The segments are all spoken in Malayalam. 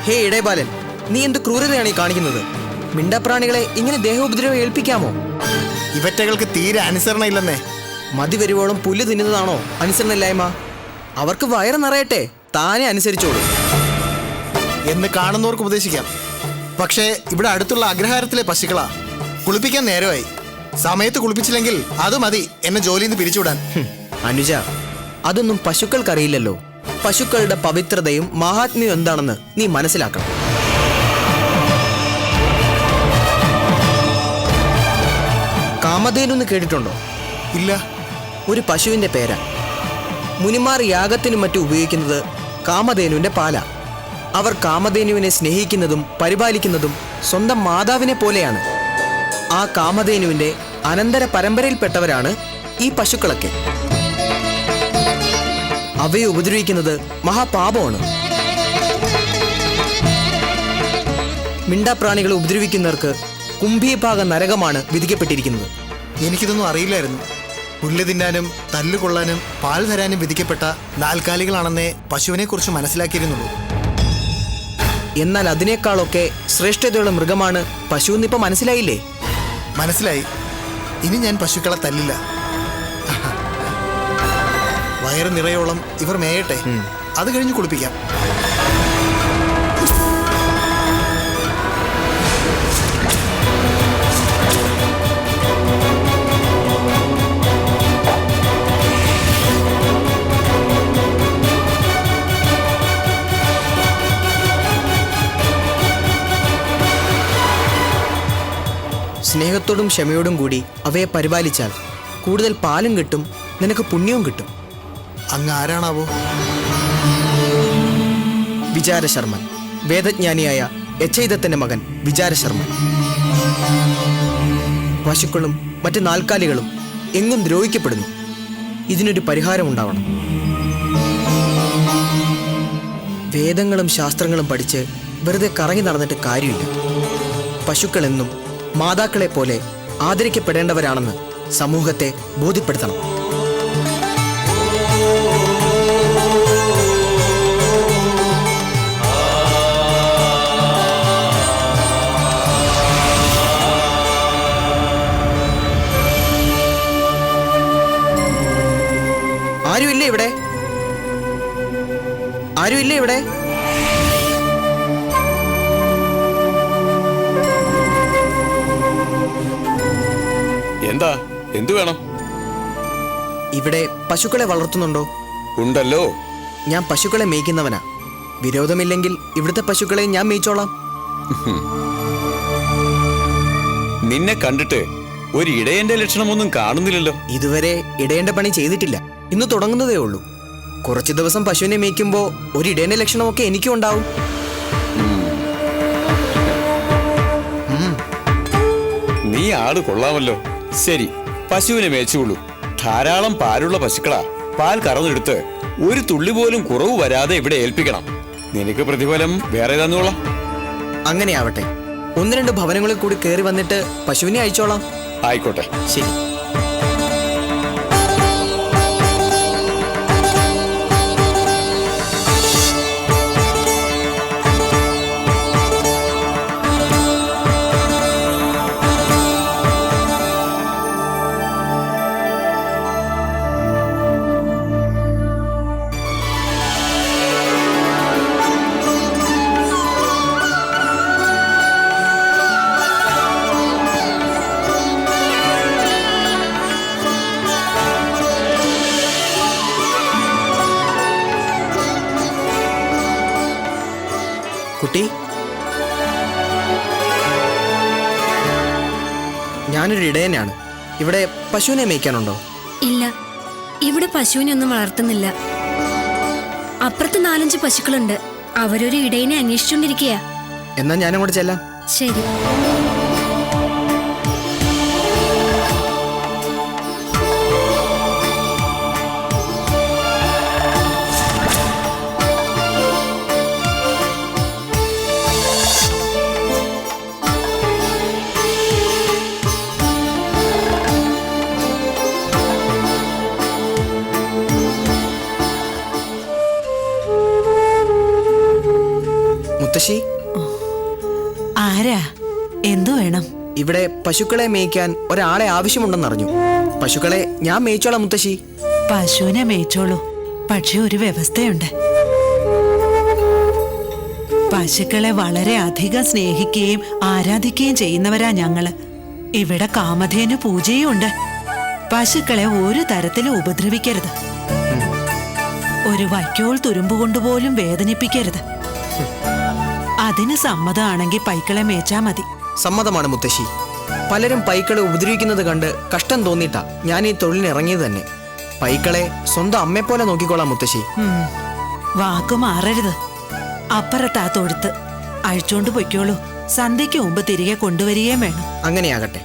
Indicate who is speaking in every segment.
Speaker 1: ഹേ ഇടയബാലൻ, നീ എന്ത് ക്രൂരതയാണ് ഈ കാണിക്കുന്നത്? മിണ്ടാപ്രാണികളെ ഇങ്ങനെ ദേഹോപദ്രവം ഏൽപ്പിക്കാമോ?
Speaker 2: ഇവറ്റകൾക്ക് തീരെ അനുസരണ ഇല്ലെന്നേ.
Speaker 1: മതി വരുവോളം പുല്ല് തിന്നുന്നതാണോ അനുസരണയില്ലായ്മ? അവർക്ക് വയറ് നിറയട്ടെ, താനെ അനുസരിച്ചോളൂ
Speaker 2: എന്ന് കാണുന്നവർക്ക് ഉപദേശിക്കാം. പക്ഷേ ഇവിടെ അടുത്തുള്ള അഗ്രഹാരത്തിലെ പശുക്കളാ. കുളിപ്പിക്കാൻ നേരമായി. സമയത്ത് കുളിപ്പിച്ചില്ലെങ്കിൽ അത് മതി എന്നെ ജോലിയിൽ നിന്ന് പിരിച്ചുവിടാൻ.
Speaker 1: അനുജ, അതൊന്നും പശുക്കൾക്കറിയില്ലല്ലോ. പശുക്കളുടെ പവിത്രതയും മഹാത്മ്യവും എന്താണെന്ന് നീ മനസ്സിലാക്കണം. കാമധേനു എന്ന് കേട്ടിട്ടുണ്ടോ?
Speaker 2: ഇല്ല.
Speaker 1: ഒരു പശുവിന്റെ പേരാ. മുനിമാർ യാഗത്തിനും മറ്റും ഉപയോഗിക്കുന്നത് കാമധേനുവിന്റെ പാലാ. അവർ കാമധേനുവിനെ സ്നേഹിക്കുന്നതും പരിപാലിക്കുന്നതും സ്വന്തം മാതാവിനെ പോലെയാണ്. ആ കാമധേനുവിന്റെ അനന്തര പരമ്പരയിൽപ്പെട്ടവരാണ് ഈ പശുക്കളൊക്കെ. അവയെ ഉപദ്രവിക്കുന്നത് മഹാപാപമാണ്. മിണ്ടാപ്രാണികളെ ഉപദ്രവിക്കുന്നവർക്ക് കുംഭീഭാഗ നരകമാണ് വിധിക്കപ്പെട്ടിരിക്കുന്നത്.
Speaker 2: എനിക്കിതൊന്നും അറിയില്ലായിരുന്നു. പുല്ല് തിന്നാനും തല്ലുകൊള്ളാനും പാൽ തരാനും വിധിക്കപ്പെട്ട നാൽക്കാലികളാണെന്നേ പശുവിനെ കുറിച്ച് മനസ്സിലാക്കിയിരുന്നുള്ളൂ.
Speaker 1: എന്നാൽ അതിനേക്കാളൊക്കെ ശ്രേഷ്ഠതയുള്ള മൃഗമാണ് പശു എന്നിപ്പോ മനസ്സിലായില്ലേ?
Speaker 2: മനസ്സിലായി. ഇനി ഞാൻ പശുക്കളെ തല്ലില്ല. വയറ് നിറയോളം ഇവർ മേയട്ടെ, അത് കഴിഞ്ഞ് കുളിപ്പിക്കാം.
Speaker 1: സ്നേഹത്തോടും ക്ഷമയോടും കൂടി അവയെ പരിപാലിച്ചാൽ കൂടുതൽ പാലും കിട്ടും, നിനക്ക് പുണ്യവും കിട്ടും.
Speaker 2: അങ്ങ് ആരാണാവോ?
Speaker 1: വിചാരശർമ്മൻ, വേദജ്ഞാനിയായ യച്ചൈദത്തിന്റെ മകൻ വിചാരശർമ്മൻ. പശുക്കളും മറ്റ് നാൽക്കാലികളും എങ്ങും ദ്രോഹിക്കപ്പെടുന്നു. ഇതിനൊരു പരിഹാരമുണ്ടാവണം. വേദങ്ങളും ശാസ്ത്രങ്ങളും പഠിച്ച് വെറുതെ കറങ്ങി നടന്നിട്ട് കാര്യമില്ല. പശുക്കളെന്നും മാതാക്കളെ പോലെ ആദരിക്കപ്പെടേണ്ടവരാണെന്ന് സമൂഹത്തെ ബോധ്യപ്പെടുത്തണം. ആരുമില്ലേ ഇവിടെ? ആരുമില്ലേ ഇവിടെ?
Speaker 3: എന്താ? എന്തു വേണം?
Speaker 1: ഇവിടെ പശുക്കളെ വളർത്തുന്നുണ്ടോ?
Speaker 3: ഉണ്ടല്ലോ.
Speaker 1: ഞാൻ പശുക്കളെ മേയ്ക്കുന്നവനാ. വിരോധമില്ലെങ്കിൽ ഇവിടുത്തെ പശുക്കളെ ഞാൻ മേയിച്ചോളാം.
Speaker 3: നിന്നെ കണ്ടിട്ട് ഒരു ഇടയന്റെ ലക്ഷണമൊന്നും കാണുന്നില്ലല്ലോ.
Speaker 1: ഇതുവരെ ഇടേണ്ട പണി ചെയ്തിട്ടില്ല. ഇന്ന് തുടങ്ങുന്നതേ ഉള്ളൂ. കുറച്ചു ദിവസം പശുവിനെ മേയ്ക്കുമ്പോ ഒരു ഇടേന്റെ ലക്ഷണമൊക്കെ എനിക്കും ഉണ്ടാവും.
Speaker 3: നീ ആള് കൊള്ളാമല്ലോ. ശരി, പശുവിനെ മേച്ചുള്ളൂ. ധാരാളം പാലുള്ള പശുക്കളാ. പാൽ കറന്നെടുത്ത് ഒരു തുള്ളി പോലും കുറവ് വരാതെ ഇവിടെ ഏൽപ്പിക്കണം. നിനക്ക് പ്രതിഫലം വേറെ തന്നോളാം.
Speaker 1: അങ്ങനെ ആവട്ടെ. 1-2 ഭവനങ്ങളിൽ കൂടി കയറി വന്നിട്ട് പശുവിനെ അയച്ചോളാം.
Speaker 3: ആയിക്കോട്ടെ.
Speaker 1: ശരി. കുട്ടി, ഞാനൊരു ഇടയനാണ്. ഇവിടെ പശുവിനെ മേയ്ക്കാനുണ്ടോ?
Speaker 4: ഇല്ല, ഇവിടെ പശുവിനെ ഒന്നും വളർത്തുന്നില്ല. അപ്പുറത്ത് 4-5 പശുക്കളുണ്ട്. അവരൊരു ഇടയനെ അന്വേഷിച്ചുകൊണ്ടിരിക്കുക.
Speaker 1: എന്നാ ഞാനങ്ങോട്ട് ചെല്ലാം.
Speaker 4: ശരി.
Speaker 1: മുത്തശ്ശി,
Speaker 5: ആരാ? എന്തു വേണം?
Speaker 1: ഇവിടെ പശുക്കളെ മേയ്ക്കാൻ ഒരാളെ ആവശ്യമുണ്ടെന്നറിഞ്ഞു. പശുക്കളെ ഞാൻ മേയിച്ചോളാം മുത്തശ്ശി.
Speaker 5: പശുവിനെ മേയിച്ചോളൂ, പക്ഷെ ഒരു വ്യവസ്ഥയുണ്ട്. പശുക്കളെ വളരെ അധികം സ്നേഹിക്കുകയും ആരാധിക്കുകയും ചെയ്യുന്നവരാ ഞങ്ങള്. ഇവിടെ കാമധേനു പൂജയും ഉണ്ട്. പശുക്കളെ ഒരു തരത്തിലും ഉപദ്രവിക്കരുത്. ഒരു വൈക്കോൽ തുരുമ്പുകൊണ്ടുപോലും വേദനിപ്പിക്കരുത്. അതിന് സമ്മതമാണെങ്കിൽ പൈക്കളെ മേച്ചാ മതി.
Speaker 1: സമ്മതമാണ് മുത്തശ്ശി. പലരും പൈക്കളെ ഉപദ്രവിക്കുന്നത് കണ്ട് കഷ്ടം തോന്നിയിട്ടാ ഞാൻ ഈ തൊഴിലിന് ഇറങ്ങിയത് തന്നെ. പൈക്കളെ സ്വന്തം അമ്മയെപ്പോലെ നോക്കിക്കോളാം മുത്തശ്ശി.
Speaker 5: വാക്കു മാറരുത്. അപ്പുറത്താ തൊഴുത്ത്, അഴിച്ചോണ്ട് പൊയ്ക്കോളൂ. സന്ധ്യയ്ക്ക് മുമ്പ് തിരികെ കൊണ്ടുവരികയും വേണം.
Speaker 1: അങ്ങനെയാകട്ടെ.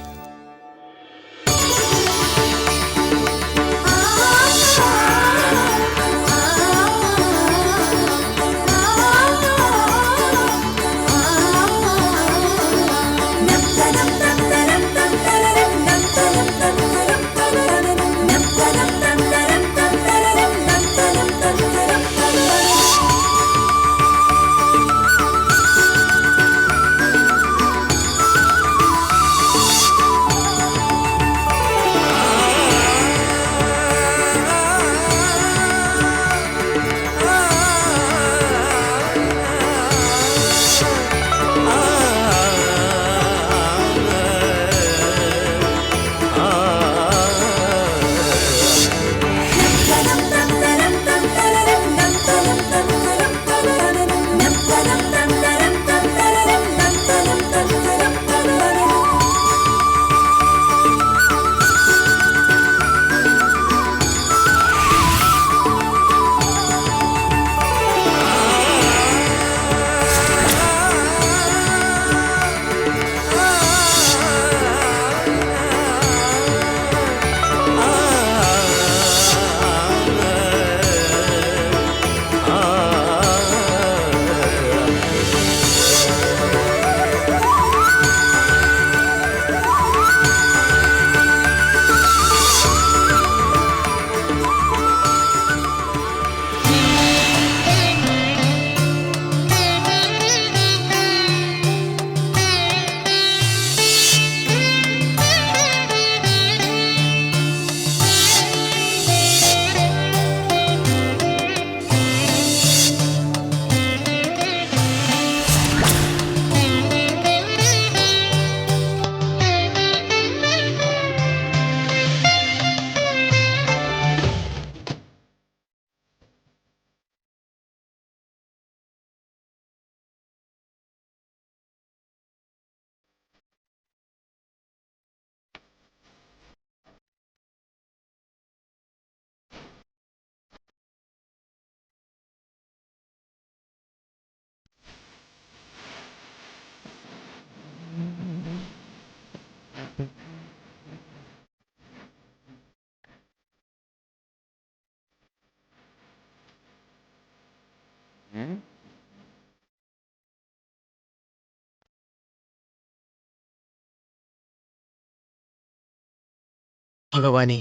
Speaker 1: ഭഗവാനെ,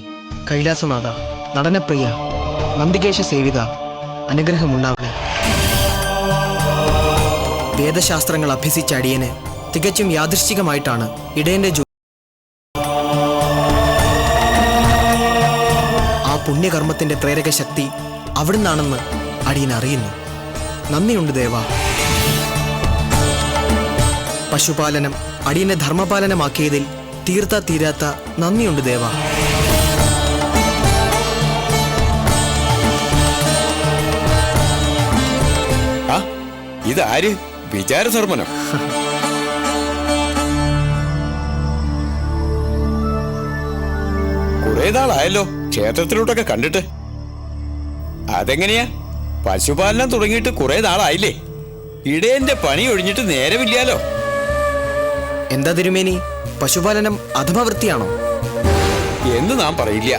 Speaker 1: കൈലാസനാഥ, നടനപ്രിയ, നന്ദികേശ സേവിത, അനുഗ്രഹമുണ്ടാവണേ. വേദശാസ്ത്രങ്ങൾ അഭ്യസിച്ച അടിയന് തികച്ചും യാദൃശ്ചികമായിട്ടാണ് ഇടയന്റെ ആ പുണ്യകർമ്മത്തിന്റെ പ്രേരക ശക്തി അവിടുന്നാണെന്ന് അടിയൻ അറിയുന്നു. നന്ദിയുണ്ട് ദേവ. പശുപാലനം അടിയനെ ധർമ്മപാലനമാക്കിയതിൽ തീരാത്ത നന്ദിയുണ്ട് ദേവ.
Speaker 3: ഇതാര്? വിചാരധർമ്മനോ? കുറെ നാളായല്ലോ ക്ഷേത്രത്തിലോട്ടൊക്കെ കണ്ടിട്ട്. അതെങ്ങനെയാ? പശുപാലനം തുടങ്ങിയിട്ട് കുറെ നാളായില്ലേ? ഇടയന്റെ പണി ഒഴിഞ്ഞിട്ട് നേരമില്ലാലോ.
Speaker 1: എന്താ തിരുമേനി, പശുപാലനം അധമവൃത്തിയാണോ?
Speaker 3: എന്ന് നാം പറയില്ല.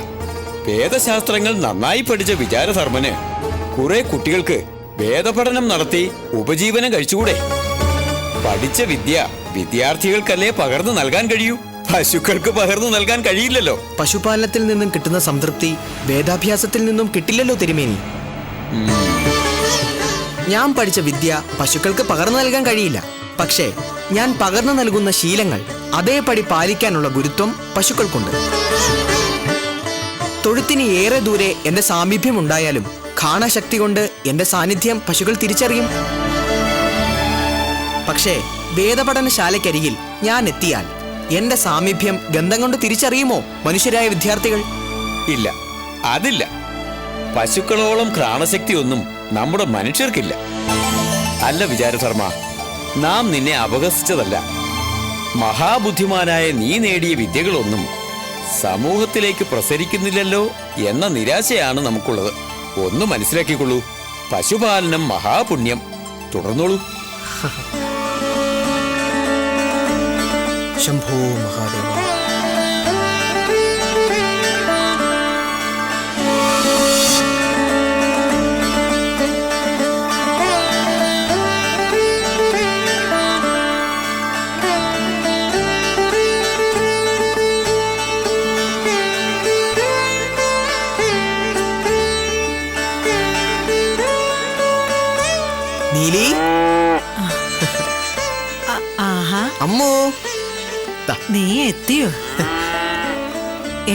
Speaker 3: വേദശാസ്ത്രങ്ങൾ നന്നായി പഠിച്ച വിചാരധർമ്മന് കുറെ കുട്ടികൾക്ക് വേദപഠനം നടത്തി ഉപജീവനം കഴിച്ചുകൂടെ? പഠിച്ച വിദ്യ വിദ്യാർത്ഥികൾക്കല്ലേ പകർന്നു നൽകാൻ കഴിയൂ, പശുക്കൾക്ക് പകർന്നു നൽകാൻ കഴിയില്ലല്ലോ.
Speaker 1: പശുപാലനത്തിൽ നിന്നും കിട്ടുന്ന സംതൃപ്തി വേദാഭ്യാസത്തിൽ നിന്നും കിട്ടില്ലല്ലോ തിരുമേനി. ഞാൻ പഠിച്ച വിദ്യ പശുക്കൾക്ക് പകർന്നു നൽകാൻ കഴിയില്ല. പക്ഷേ ഞാൻ പകർന്നു നൽകുന്ന ശീലങ്ങൾ അതേപടി പാലിക്കാനുള്ള ഗുരുത്വം പശുക്കൾക്കുണ്ട്. തൊഴുത്തിന് ഏറെ ദൂരെ എന്റെ സാമീപ്യം ഉണ്ടായാലും ഘാണശക്തി കൊണ്ട് എന്റെ സാന്നിധ്യം പശുക്കൾ തിരിച്ചറിയും. പക്ഷേ വേദപഠനശാലയ്ക്കരികിൽ ഞാൻ എത്തിയാൽ എന്റെ സാമീപ്യം ഗന്ധം കൊണ്ട് തിരിച്ചറിയുമോ മനുഷ്യരായ വിദ്യാർത്ഥികൾ?
Speaker 3: ഇല്ല, അതില്ല. പശുക്കളോളം ഘ്രാണശക്തി ഒന്നും നമ്മുടെ മനുഷ്യർക്കില്ല. അല്ല വിചാരധർമ്മ, നാം നിന്നെ അപഹസിച്ചതല്ല. മഹാബുദ്ധിമാനായ നീ നേടിയ വിദ്യകളൊന്നും സമൂഹത്തിലേക്ക് പ്രസരിക്കുന്നില്ലല്ലോ എന്ന നിരാശയാണ് നമുക്കുള്ളത്. ഒന്ന് മനസ്സിലാക്കിക്കൊള്ളൂ, പശുപാലനം മഹാപുണ്യം. തുടർന്നോളൂ.
Speaker 1: ശംഭോ മഹാദേവ. നീലി,
Speaker 5: ആഹാ,
Speaker 1: അമ്മോ,
Speaker 5: നീ എത്തിയോ?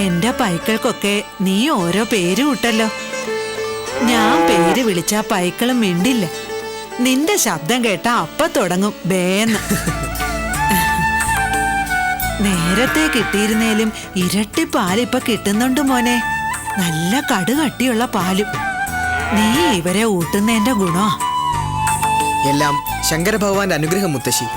Speaker 5: എന്റെ പൈക്കൾക്കൊക്കെ നീ ഓരോ പേര് വിട്ടല്ലോ. ഞാൻ പേര് വിളിച്ചാ പൈക്കളും മിണ്ടില്ല. നിന്റെ ശബ്ദം കേട്ടാ അപ്പ തുടങ്ങും ബേന്ന്. നേരത്തെ കിട്ടിയിരുന്നേലും ഇരട്ടി പാലിപ്പൊ കിട്ടുന്നുണ്ട് മോനെ. നല്ല കടുകട്ടിയുള്ള പാലും. നീ ഇവരെ ഊട്ടുന്നതിന്റെ ഗുണോ?
Speaker 1: എല്ലാം ശങ്കര ഭഗവാന്റെ അനുഗ്രഹം മുത്തശ്ശി.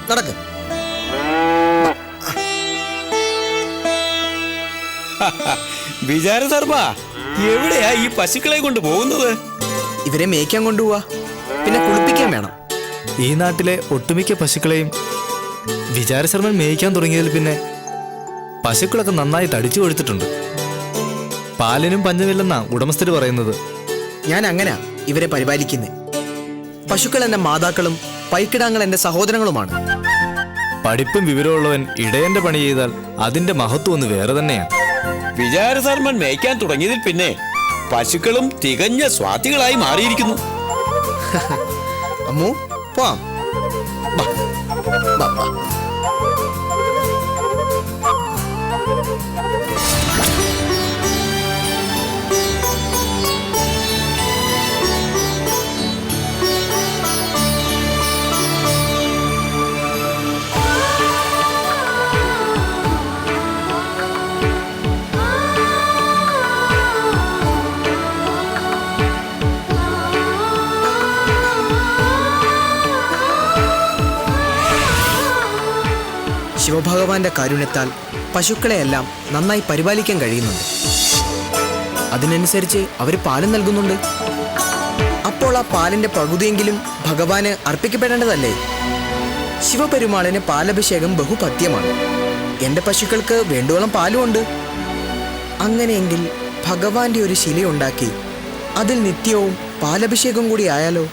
Speaker 1: നടക്ക്.
Speaker 3: വിചാരധർമ്മ, എവിടെയാ ഈ പശുക്കളെ കൊണ്ട് പോകുന്നത്?
Speaker 1: ഇവരെ മേയ്ക്കാൻ കൊണ്ടുപോവാ, പിന്നെ കുളിപ്പിക്കാൻ വേണം.
Speaker 6: ഈ നാട്ടിലെ ഒട്ടുമിക്ക പശുക്കളെയും വിചാരശർമ്മൻ മേയിക്കാൻ തുടങ്ങിയതിൽ പിന്നെ പശുക്കളൊക്കെ നന്നായി തടിച്ചു കൊഴുത്തിട്ടുണ്ട്. പാലിനും പഞ്ചമില്ലെന്നാ ഉടമസ്ഥര് പറയുന്നത്.
Speaker 1: ഞാൻ അങ്ങനാ ഇവരെ പരിപാലിക്കുന്നത്. പശുക്കൾ എന്റെ മാതാക്കളും പൈക്കിടാങ്ങൾ എന്റെ സഹോദരങ്ങളുമാണ്.
Speaker 6: പഠിപ്പും വിവരമുള്ളവൻ ഇടയന്റെ പണി ചെയ്താൽ അതിന്റെ മഹത്വം ഒന്ന് വേറെ തന്നെയാണ്.
Speaker 3: വിചാരധർമ്മൻ മേയ്ക്കാൻ തുടങ്ങിയതിൽ പിന്നെ പശുക്കളും തികഞ്ഞ സ്വാതികളായി മാറിയിരിക്കുന്നു.
Speaker 1: അമ്മു, പോവാം. ബാ, ബാ, ബാ. ശിവഭഗവാന്റെ കാരുണ്യത്താൽ പശുക്കളെയെല്ലാം നന്നായി പരിപാലിക്കാൻ കഴിയുന്നുണ്ട്. അതിനനുസരിച്ച് അവർ പാലും നൽകുന്നുണ്ട്. അപ്പോൾ ആ പാലിന്റെ പകുതിയെങ്കിലും ഭഗവാന് അർപ്പിക്കപ്പെടേണ്ടതല്ലേ? ശിവപെരുമാളിന് പാലഭിഷേകം ബഹുപത്യമാണ്. എന്റെ പശുക്കൾക്ക് വേണ്ടുവോളം പാലുമുണ്ട്. അങ്ങനെയെങ്കിൽ ഭഗവാന്റെ ഒരു ശിലയുണ്ടാക്കി അതിൽ നിത്യവും പാലഭിഷേകം കൂടി ആയാലോ?